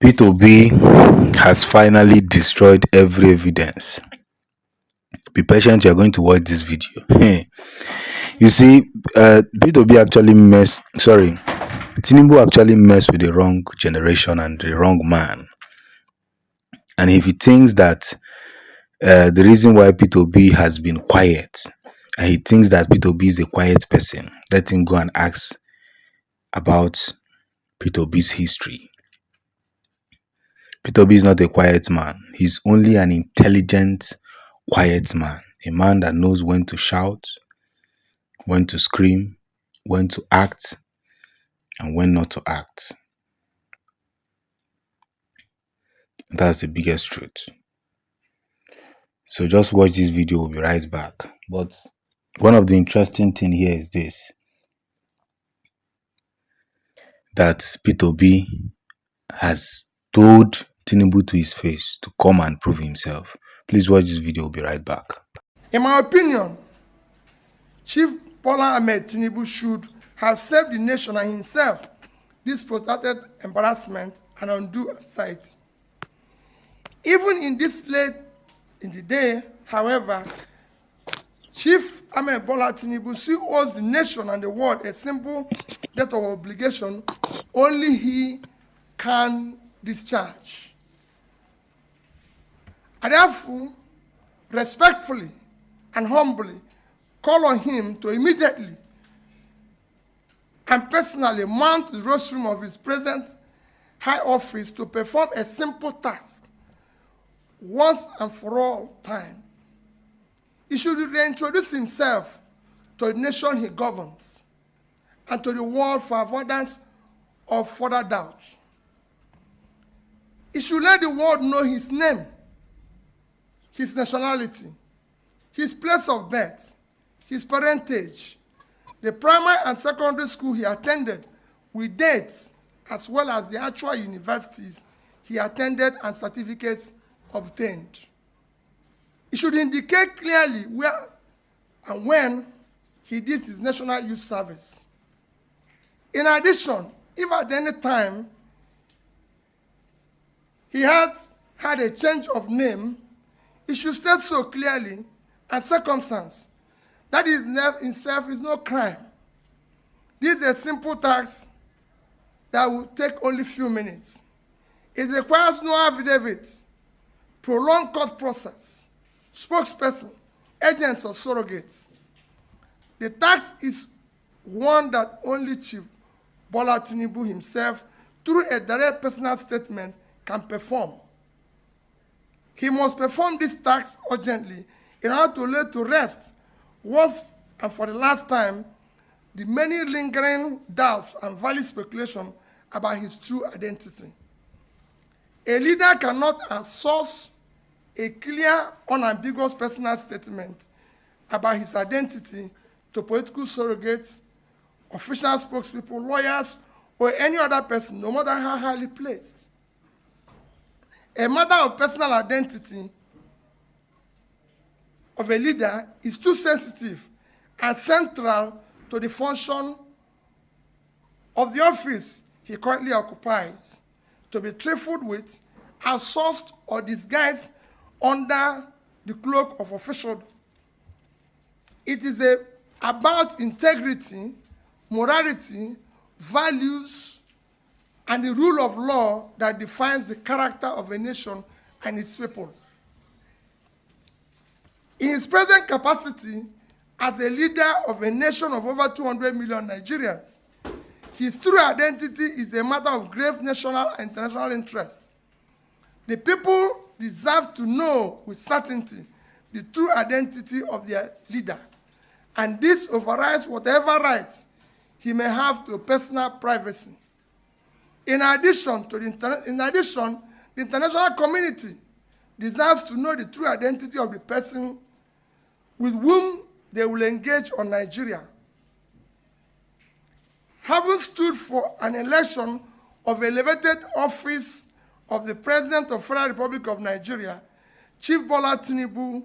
P2B has finally destroyed every evidence. Be patient, you're going to watch this video. You see, P2B actually Tinubu actually messed with the wrong generation and the wrong man. And if he thinks that the reason why P2B has been quiet, and he thinks that P2B is a quiet person, let him go and ask about P2B's history. P2B is not a quiet man. He's only an intelligent, quiet man. A man that knows when to shout, when to scream, when to act, and when not to act. That's the biggest truth. So just watch this video, we'll be right back. But one of the interesting thing here is this, that P2B has told Tinubu to his face to come and prove himself. Please watch this video, we'll be right back. In my opinion, Chief Bola Ahmed Tinubu should have saved the nation and himself this protracted embarrassment and undue anxiety. Even in this late in the day, however, Chief Ahmed Bola Tinubu still owes the nation and the world a simple debt of obligation only he can discharge. I therefore respectfully and humbly call on him to immediately and personally mount the rostrum of his present high office to perform a simple task once and for all time. He should reintroduce himself to the nation he governs and to the world for avoidance of further doubt. He should let the world know his name, his nationality, his place of birth, his parentage, the primary and secondary school he attended with dates, as well as the actual universities he attended and certificates obtained. He should indicate clearly where and when he did his national youth service. In addition, if at any time he had a change of name, he should state so clearly and circumstance that his name itself is no crime. This is a simple task that will take only a few minutes. It requires no affidavit, prolonged court process, spokesperson, agents, or surrogates. The task is one that only Chief Bola Tinubu himself, through a direct personal statement, can perform. He must perform this task urgently in order to lay to rest, once and for the last time, the many lingering doubts and valid speculation about his true identity. A leader cannot outsource a clear, unambiguous personal statement about his identity to political surrogates, official spokespeople, lawyers, or any other person, no matter how highly placed. A matter of personal identity of a leader is too sensitive and central to the function of the office he currently occupies to be trifled with, outsourced, or disguised under the cloak of officialdom. It is about integrity, morality, values, and the rule of law that defines the character of a nation and its people. In his present capacity as a leader of a nation of over 200 million Nigerians, his true identity is a matter of grave national and international interest. The people deserve to know with certainty the true identity of their leader, and this overrides whatever rights he may have to personal privacy. In addition, the international community deserves to know the true identity of the person with whom they will engage on Nigeria. Having stood for an election of elevated office of the President of the Federal Republic of Nigeria, Chief Bola Tinubu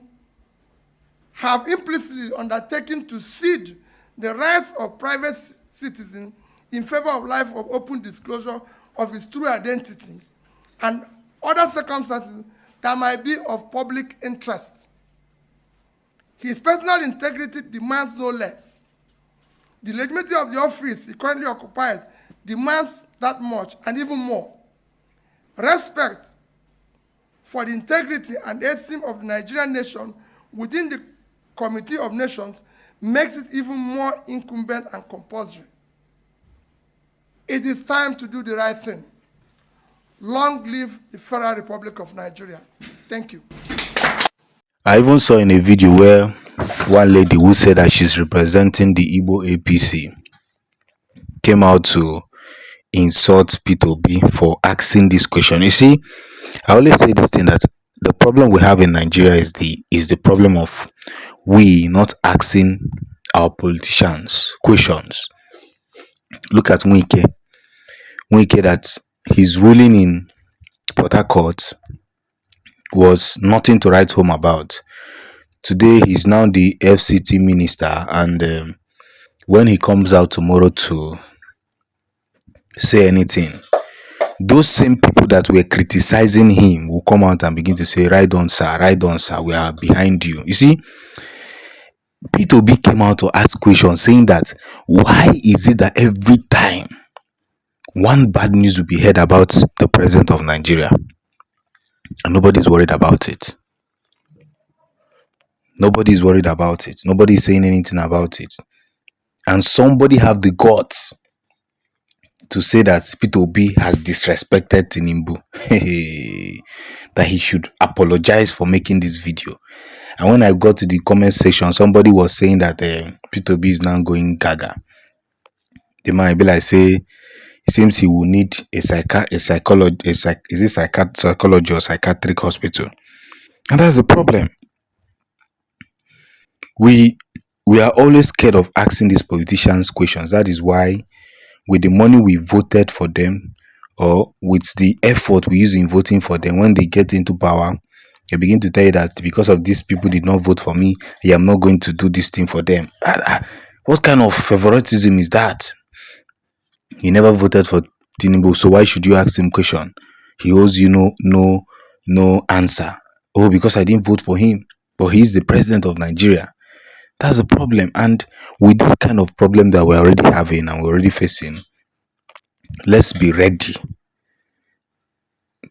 have implicitly undertaken to cede the rights of private citizens in favor of life of open disclosure of his true identity and other circumstances that might be of public interest. His personal integrity demands no less. The legitimacy of the office he currently occupies demands that much and even more. Respect for the integrity and esteem of the Nigerian nation within the Committee of Nations makes it even more incumbent and compulsory. It is time to do the right thing. Long live the Federal Republic of Nigeria. Thank you. I even saw in a video where one lady who said that she's representing the Igbo APC came out to insult Peter Obi for asking this question. You see, I always say this thing that the problem we have in Nigeria is the problem of we not asking our politicians questions. Look at Wike. Wike, that his ruling in Port Harcourt was nothing to write home about. Today he's now the FCT minister, and when he comes out tomorrow to say anything, those same people that were criticizing him will come out and begin to say, "Ride on, sir, ride on, sir, we are behind you." You see, Peter Obi came out to ask questions saying that why is it that every time one bad news will be heard about the president of Nigeria and nobody's worried about it? Nobody's worried about it. Nobody's saying anything about it. And somebody have the guts to say that Peter Obi has disrespected Tinubu. That he should apologize for making this video. And when I got to the comment section, somebody was saying that Peter Obi is now going gaga. The man be like, say, it seems he will need psychology or psychiatric hospital. And that's the problem. We are always scared of asking these politicians questions. That is why with the money we voted for them, or with the effort we use in voting for them, when they get into power, they begin to tell you that because of these people did not vote for me, I am not going to do this thing for them. What kind of favoritism is that? He never voted for Tinubu, so why should you ask him question? He owes you no answer. Oh, because I didn't vote for him, but he's the president of Nigeria. That's the problem. And with this kind of problem that we're already having and we're already facing, let's be ready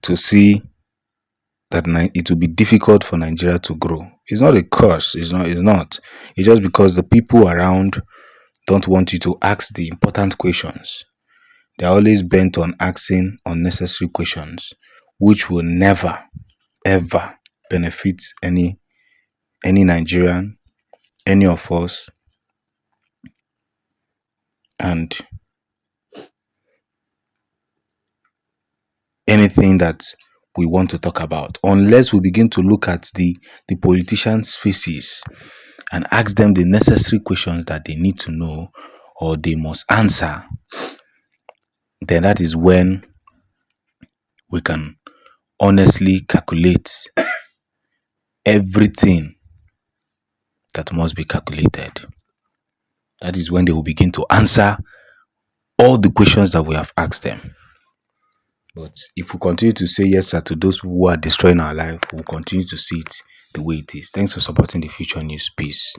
to see that it will be difficult for Nigeria to grow. It's not a curse. It's not. It's just because the people around don't want you to ask the important questions. They're always bent on asking unnecessary questions, which will never, ever benefit any Nigerian, any of us, and anything that we want to talk about, unless we begin to look at the politicians' faces and ask them the necessary questions that they need to know or they must answer. Then that is when we can honestly calculate everything that must be calculated. That is when they will begin to answer all the questions that we have asked them. But if we continue to say yes sir to those people who are destroying our life, we'll continue to see it the way it is. Thanks for supporting the Future News. Peace.